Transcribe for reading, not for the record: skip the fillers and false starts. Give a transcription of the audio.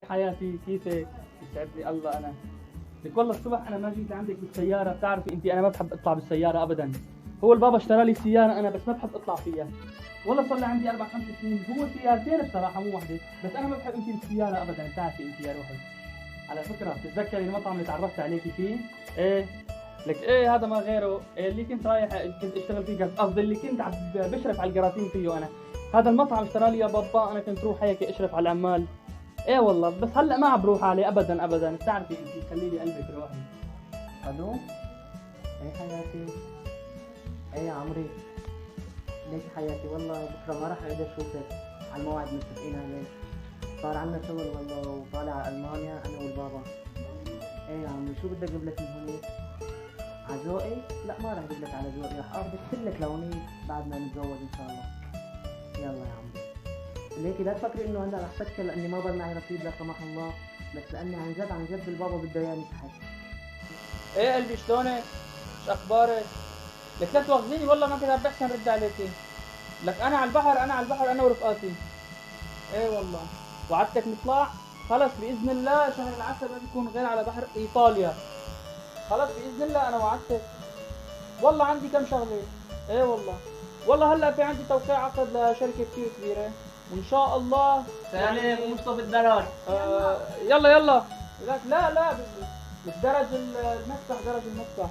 حياتي كيفك؟ يسعد لي الله. انا لك والله الصبح انا ما جيت لعندك بالسياره، بتعرفي انت انا ما بحب اطلع بالسياره ابدا. هو البابا اشترى لي سياره انا، بس ما بحب اطلع فيها. والله صار لي عندي 4 5 سنين، هو سيارتين بصراحه مو وحده، بس انا ما بحب امشي بالسياره ابدا. بتعرفي انت يا روحي. على فكره بتتذكري المطعم اللي تعرفت عليكي فيه؟ ايه لك ايه، هذا ما غيره. إيه اللي كنت رايح كنت اشتغل فيه، قصدي اللي كنت بشرف على الجراثيم فيه انا. هذا المطعم اشترى لي يا بابا، انا كنت روح هيك اشرف على العمال. ايه والله، بس هلا ما عم بروح عليه ابدا ابدا. بتعرفي انت خلي لي قلبك روحي. الو. ايه حياتي. ايه يا عمري. ليك حياتي، والله بكره ما راح اقدر اشوفك على الموعد متفقين عليه. صار عنا شغل والله، وطالع على المانيا انا والبابا. ايه يا عمري، شو بدي اجيب لك من هونيك؟ على ذوقي؟ لا ما راح اجيب لك على ذوقي، راح اخذك لك لهونيك بعد ما نتزوج ان شاء الله. يلا يا عمري. ليكي لا تفكري انه انا رح اتذكر لاني ما ضل معي رصيد لا سمح الله، بس لاني عن جد عن جد البابا بده اياني تحت. ايه قلبي شلونك؟ شو اخبارك؟ لك لا تواخذيني والله، ما كنت عم بحسن رد عليكي. لك انا على البحر، انا على البحر انا ورفقاتي. ايه والله وعدتك نطلع. خلص باذن الله شهر العسل ما بيكون غير على بحر ايطاليا. خلص باذن الله انا وعدتك. والله عندي كم شغله. ايه والله. والله هلا في عندي توقيع عقد لشركه كثير كبيره، وان شاء الله سلام مصطفى الدرج. يلا يلا. لك لا لا، بالدرج المسبح، درج المسبح.